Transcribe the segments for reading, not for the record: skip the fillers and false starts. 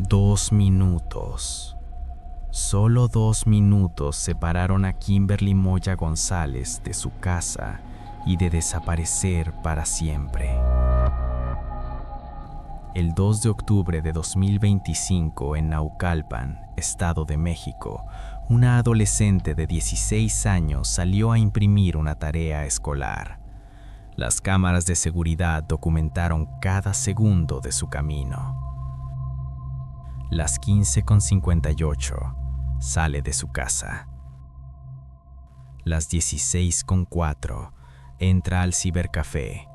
2 minutos. Solo 2 minutos separaron a Kimberly Moya González de su casa y de desaparecer para siempre. El 2 de octubre de 2025, en Naucalpan, Estado de México, una adolescente de 16 años salió a imprimir una tarea escolar. Las cámaras de seguridad documentaron cada segundo de su camino. Las 15:58 sale de su casa. Las 16:04 entra al cibercafé.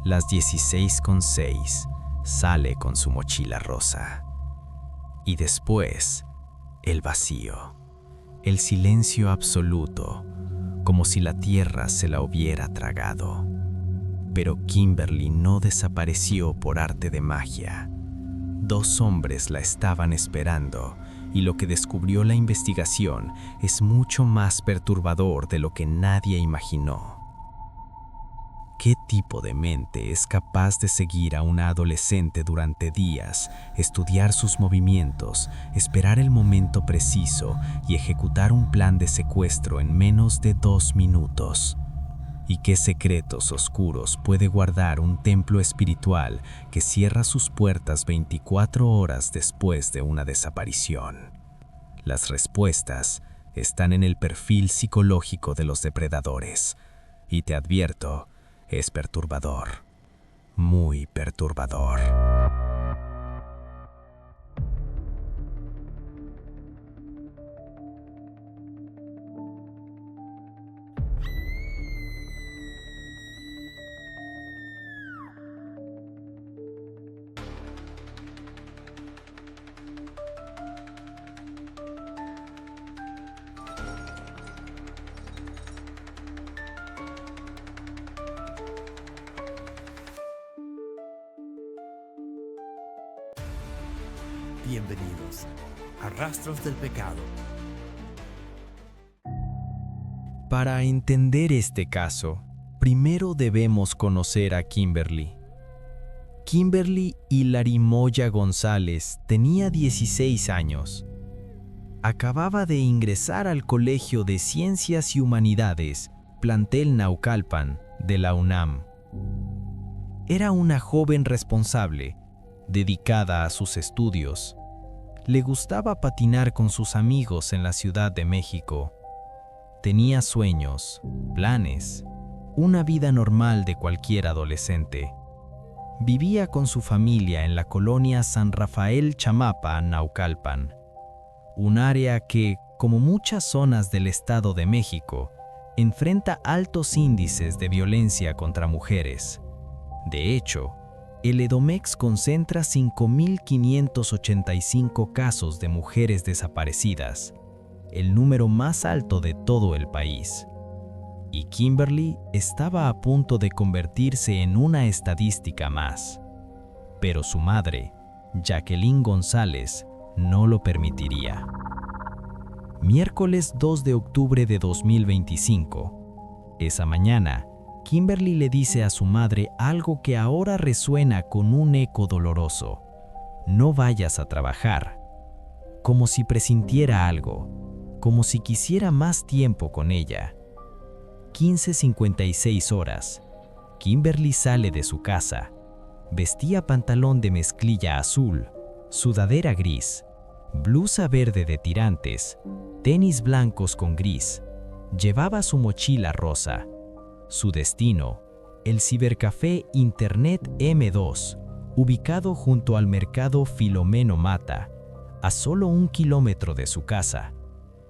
Las 16:06 sale con su mochila rosa. Y después, el vacío, el silencio absoluto, como si la tierra se la hubiera tragado. Pero Kimberly no desapareció por arte de magia. 2 hombres la estaban esperando, y lo que descubrió la investigación es mucho más perturbador de lo que nadie imaginó. ¿Qué tipo de mente es capaz de seguir a una adolescente durante días, estudiar sus movimientos, esperar el momento preciso y ejecutar un plan de secuestro en menos de 2 minutos? ¿Y qué secretos oscuros puede guardar un templo espiritual que cierra sus puertas 24 horas después de una desaparición? Las respuestas están en el perfil psicológico de los depredadores. Y te advierto, es perturbador, muy perturbador. Bienvenidos a Rastros del Pecado. Para entender este caso, primero debemos conocer a Kimberly. Kimberly Hilary Moya González tenía 16 años. Acababa de ingresar al Colegio de Ciencias y Humanidades, plantel Naucalpan, de la UNAM. Era una joven responsable, dedicada a sus estudios. Le gustaba patinar con sus amigos en la Ciudad de México. Tenía sueños, planes, una vida normal de cualquier adolescente. Vivía con su familia en la colonia San Rafael Chamapa, Naucalpan, un área que, como muchas zonas del Estado de México, enfrenta altos índices de violencia contra mujeres. De hecho, el Edomex concentra 5.585 casos de mujeres desaparecidas, el número más alto de todo el país. Y Kimberly estaba a punto de convertirse en una estadística más. Pero su madre, Jacqueline González, no lo permitiría. Miércoles 2 de octubre de 2025. Esa mañana, Kimberly le dice a su madre algo que ahora resuena con un eco doloroso. No vayas a trabajar. Como si presintiera algo, como si quisiera más tiempo con ella. 15:56 horas. Kimberly sale de su casa. Vestía pantalón de mezclilla azul, sudadera gris, blusa verde de tirantes, tenis blancos con gris. Llevaba su mochila rosa. Su destino, el cibercafé Internet M2, ubicado junto al mercado Filomeno Mata, a solo 1 kilómetro de su casa.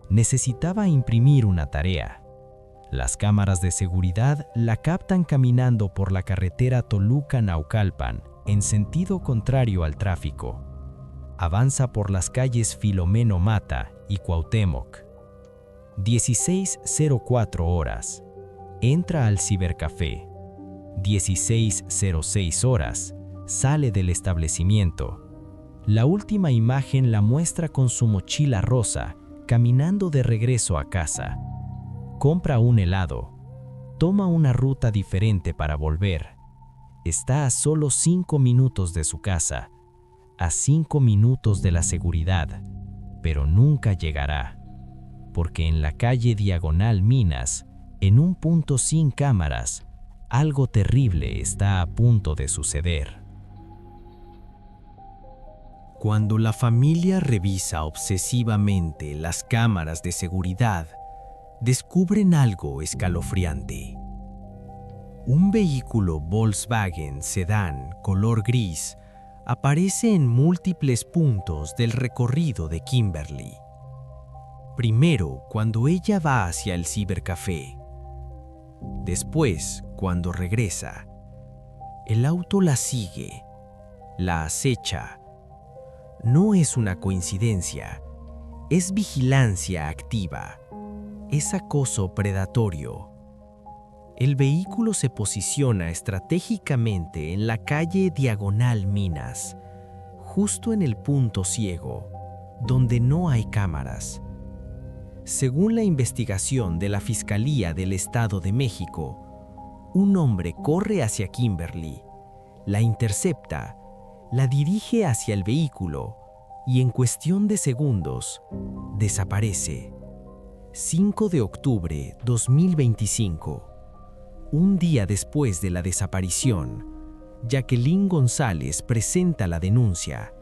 Necesitaba imprimir una tarea. Las cámaras de seguridad la captan caminando por la carretera Toluca-Naucalpan, en sentido contrario al tráfico. Avanza por las calles Filomeno Mata y Cuauhtémoc. 16:04 horas. Entra al cibercafé. 16:06 horas. Sale del establecimiento. La última imagen la muestra con su mochila rosa, caminando de regreso a casa. Compra un helado. Toma una ruta diferente para volver. Está a solo 5 minutos de su casa. a 5 minutos de la seguridad, pero nunca llegará, porque en la calle Diagonal Minas, en un punto sin cámaras, algo terrible está a punto de suceder. Cuando la familia revisa obsesivamente las cámaras de seguridad, descubren algo escalofriante. Un vehículo Volkswagen sedán color gris aparece en múltiples puntos del recorrido de Kimberly. Primero, cuando ella va hacia el cibercafé. Después, cuando regresa. El auto la sigue, la acecha. No es una coincidencia, es vigilancia activa, es acoso predatorio. El vehículo se posiciona estratégicamente en la calle Diagonal Minas, justo en el punto ciego, donde no hay cámaras. Según la investigación de la Fiscalía del Estado de México, un hombre corre hacia Kimberly, la intercepta, la dirige hacia el vehículo y en cuestión de segundos desaparece. 5 de octubre 2025. Un día después de la desaparición, Jacqueline González presenta la denuncia.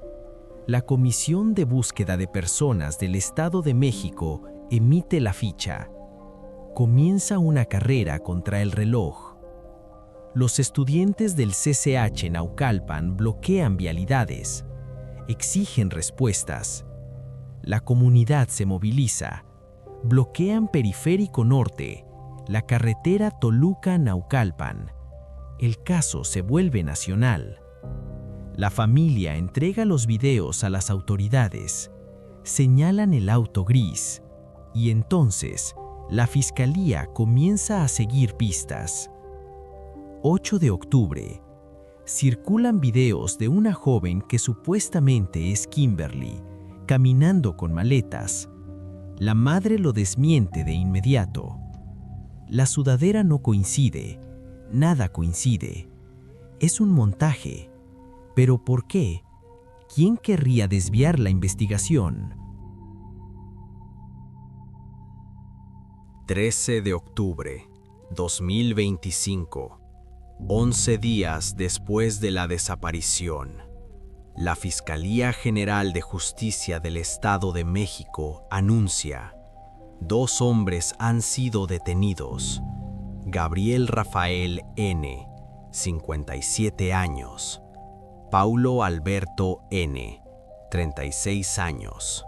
La Comisión de Búsqueda de Personas del Estado de México emite la ficha. Comienza una carrera contra el reloj. Los estudiantes del CCH Naucalpan bloquean vialidades, exigen respuestas. La comunidad se moviliza, bloquean Periférico Norte, la carretera Toluca-Naucalpan. El caso se vuelve nacional. La familia entrega los videos a las autoridades, señalan el auto gris, y entonces la fiscalía comienza a seguir pistas. 8 de octubre. Circulan videos de una joven que supuestamente es Kimberly, caminando con maletas. La madre lo desmiente de inmediato. La sudadera no coincide, nada coincide. Es un montaje. ¿Pero por qué? ¿Quién querría desviar la investigación? 13 de octubre, 2025. 11 días después de la desaparición. La Fiscalía General de Justicia del Estado de México anuncia: 2 hombres han sido detenidos. Gabriel Rafael N., 57 años. Paulo Alberto N., 36 años.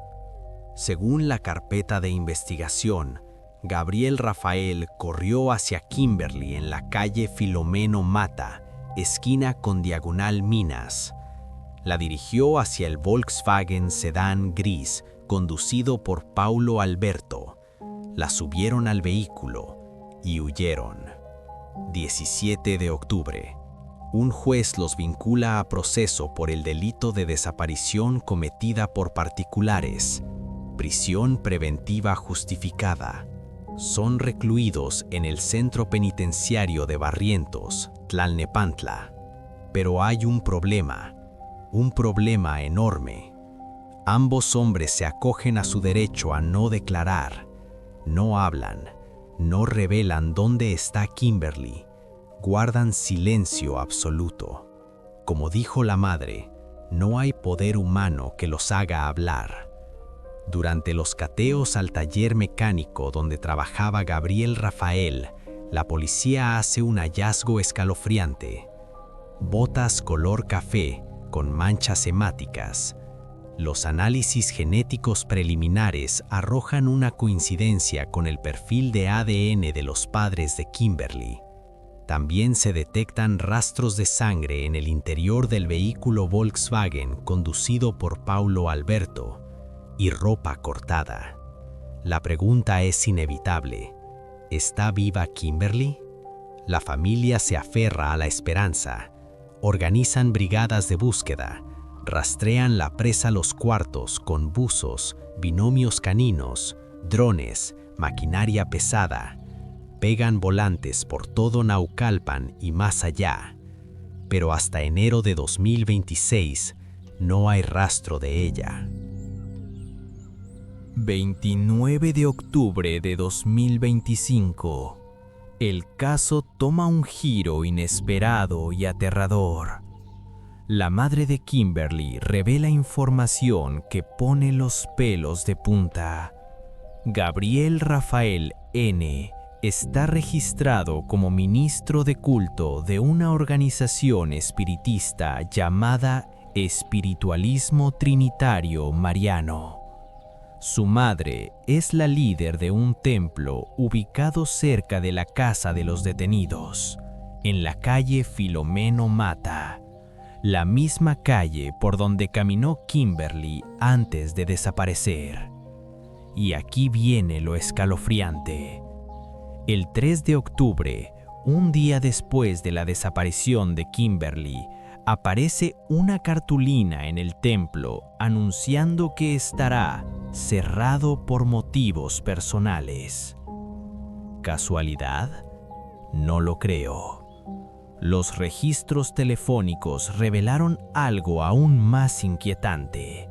Según la carpeta de investigación, Gabriel Rafael corrió hacia Kimberly en la calle Filomeno Mata, esquina con Diagonal Minas. La dirigió hacia el Volkswagen sedán gris, conducido por Paulo Alberto. La subieron al vehículo y huyeron. 17 de octubre. Un juez los vincula a proceso por el delito de desaparición cometida por particulares. Prisión preventiva justificada. Son recluidos en el Centro Penitenciario de Barrientos, Tlalnepantla. Pero hay un problema enorme. Ambos hombres se acogen a su derecho a no declarar. No hablan, no revelan dónde está Kimberly. Guardan silencio absoluto. Como dijo la madre, no hay poder humano que los haga hablar. Durante los cateos al taller mecánico donde trabajaba Gabriel Rafael, la policía hace un hallazgo escalofriante. Botas color café con manchas hemáticas. Los análisis genéticos preliminares arrojan una coincidencia con el perfil de ADN de los padres de Kimberly. También se detectan rastros de sangre en el interior del vehículo Volkswagen conducido por Paulo Alberto y ropa cortada. La pregunta es inevitable: ¿está viva Kimberly? La familia se aferra a la esperanza. Organizan brigadas de búsqueda. Rastrean la presa a los cuartos con buzos, binomios caninos, drones, maquinaria pesada. Pegan volantes por todo Naucalpan y más allá. Pero hasta enero de 2026, No hay rastro de ella. 29 de octubre de 2025. El caso toma un giro inesperado y aterrador. La madre de Kimberly revela información que pone los pelos de punta. Gabriel Rafael N. está registrado como ministro de culto de una organización espiritista llamada Espiritualismo Trinitario Mariano. Su madre es la líder de un templo ubicado cerca de la casa de los detenidos, en la calle Filomeno Mata, la misma calle por donde caminó Kimberly antes de desaparecer. Y aquí viene lo escalofriante. El 3 de octubre, un día después de la desaparición de Kimberly, aparece una cartulina en el templo anunciando que estará cerrado por motivos personales. ¿Casualidad? No lo creo. Los registros telefónicos revelaron algo aún más inquietante.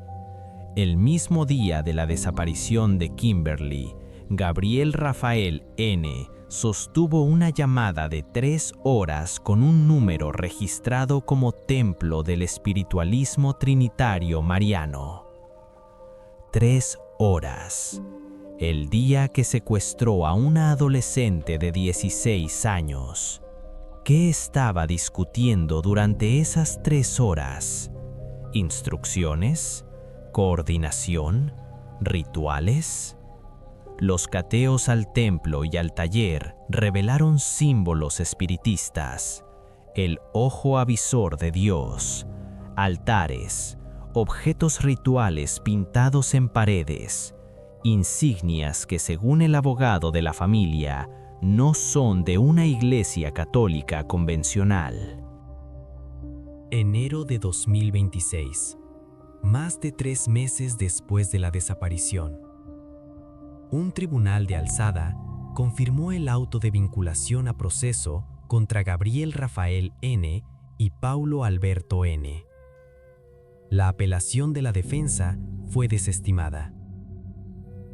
El mismo día de la desaparición de Kimberly, Gabriel Rafael N. sostuvo una llamada de 3 horas con un número registrado como Templo del Espiritualismo Trinitario Mariano. 3 horas. El día que secuestró a una adolescente de 16 años. ¿Qué estaba discutiendo durante esas 3 horas? ¿Instrucciones? ¿Coordinación? ¿Rituales? Los cateos al templo y al taller revelaron símbolos espiritistas, el ojo avisor de Dios, altares, objetos rituales pintados en paredes, insignias que según el abogado de la familia no son de una iglesia católica convencional. Enero de 2026. Más de 3 meses después de la desaparición. Un tribunal de alzada confirmó el auto de vinculación a proceso contra Gabriel Rafael N. y Paulo Alberto N. La apelación de la defensa fue desestimada.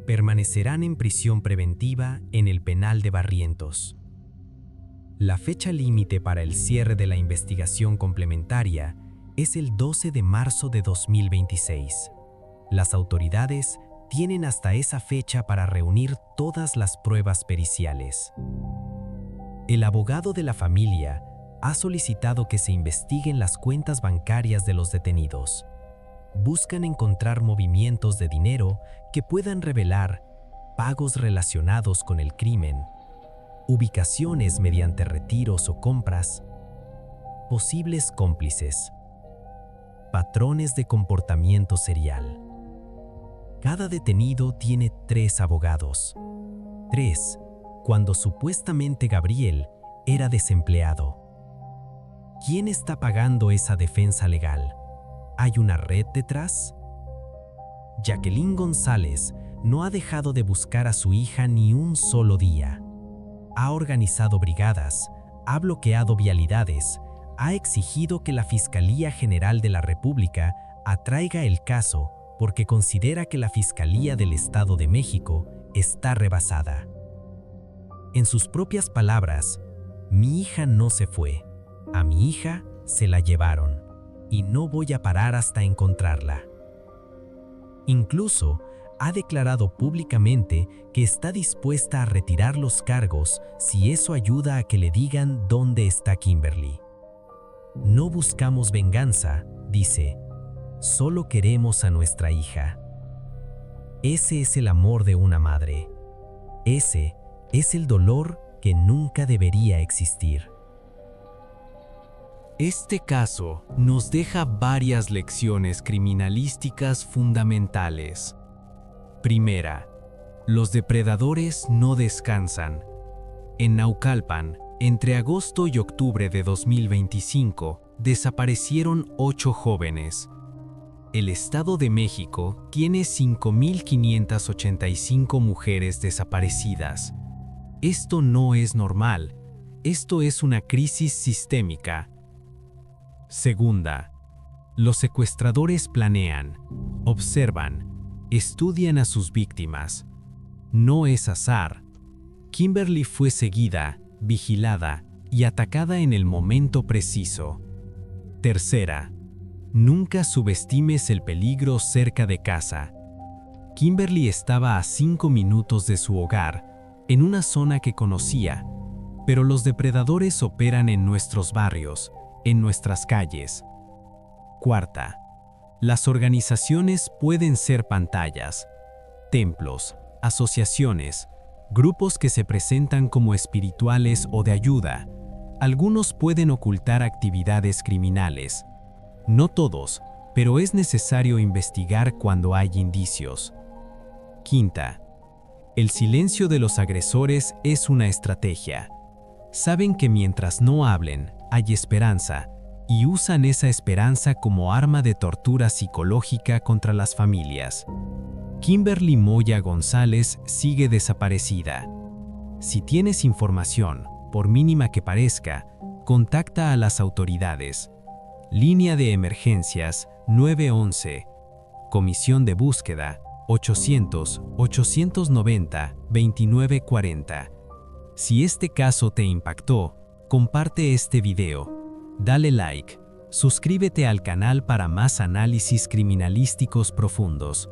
Permanecerán en prisión preventiva en el penal de Barrientos. La fecha límite para el cierre de la investigación complementaria es el 12 de marzo de 2026. Las autoridades tienen hasta esa fecha para reunir todas las pruebas periciales. El abogado de la familia ha solicitado que se investiguen las cuentas bancarias de los detenidos. Buscan encontrar movimientos de dinero que puedan revelar pagos relacionados con el crimen, ubicaciones mediante retiros o compras, posibles cómplices, patrones de comportamiento serial. Cada detenido tiene 3 abogados. 3, cuando supuestamente Gabriel era desempleado. ¿Quién está pagando esa defensa legal? ¿Hay una red detrás? Jacqueline González no ha dejado de buscar a su hija ni un solo día. Ha organizado brigadas, ha bloqueado vialidades, ha exigido que la Fiscalía General de la República atraiga el caso porque considera que la Fiscalía del Estado de México está rebasada. En sus propias palabras, mi hija no se fue, a mi hija se la llevaron, y no voy a parar hasta encontrarla. Incluso ha declarado públicamente que está dispuesta a retirar los cargos si eso ayuda a que le digan dónde está Kimberly. No buscamos venganza, dice. Solo queremos a nuestra hija. Ese es el amor de una madre. Ese es el dolor que nunca debería existir. Este caso nos deja varias lecciones criminalísticas fundamentales. Primera, los depredadores no descansan. En Naucalpan, entre agosto y octubre de 2025, desaparecieron 8 jóvenes. El Estado de México tiene 5.585 mujeres desaparecidas. Esto no es normal. Esto es una crisis sistémica. Segunda, Los secuestradores planean, observan, estudian a sus víctimas. No es azar. Kimberly fue seguida, vigilada y atacada en el momento preciso. Tercera, nunca subestimes el peligro cerca de casa. Kimberly estaba a 5 minutos de su hogar, en una zona que conocía, pero los depredadores operan en nuestros barrios, en nuestras calles. Cuarta, las organizaciones pueden ser pantallas, templos, asociaciones, grupos que se presentan como espirituales o de ayuda. Algunos pueden ocultar actividades criminales. No todos, pero es necesario investigar cuando hay indicios. Quinta, el silencio de los agresores es una estrategia. Saben que mientras no hablen, hay esperanza, y usan esa esperanza como arma de tortura psicológica contra las familias. Kimberly Moya González sigue desaparecida. Si tienes información, por mínima que parezca, contacta a las autoridades. Línea de emergencias 911. Comisión de búsqueda 800-890-2940. Si este caso te impactó, comparte este video. Dale like, suscríbete al canal para más análisis criminalísticos profundos.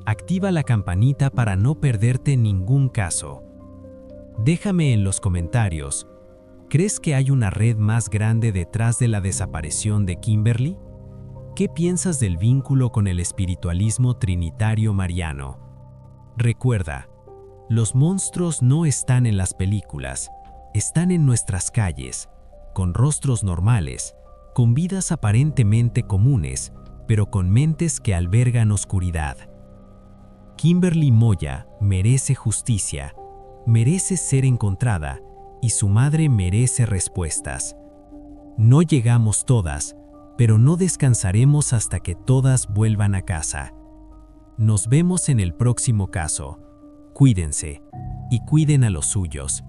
Activa la campanita para no perderte ningún caso. Déjame en los comentarios, ¿crees que hay una red más grande detrás de la desaparición de Kimberly? ¿Qué piensas del vínculo con el espiritualismo trinitario mariano? Recuerda, los monstruos no están en las películas, están en nuestras calles, con rostros normales, con vidas aparentemente comunes, pero con mentes que albergan oscuridad. Kimberly Moya merece justicia, merece ser encontrada y su madre merece respuestas. No llegamos todas, pero no descansaremos hasta que todas vuelvan a casa. Nos vemos en el próximo caso. Cuídense y cuiden a los suyos.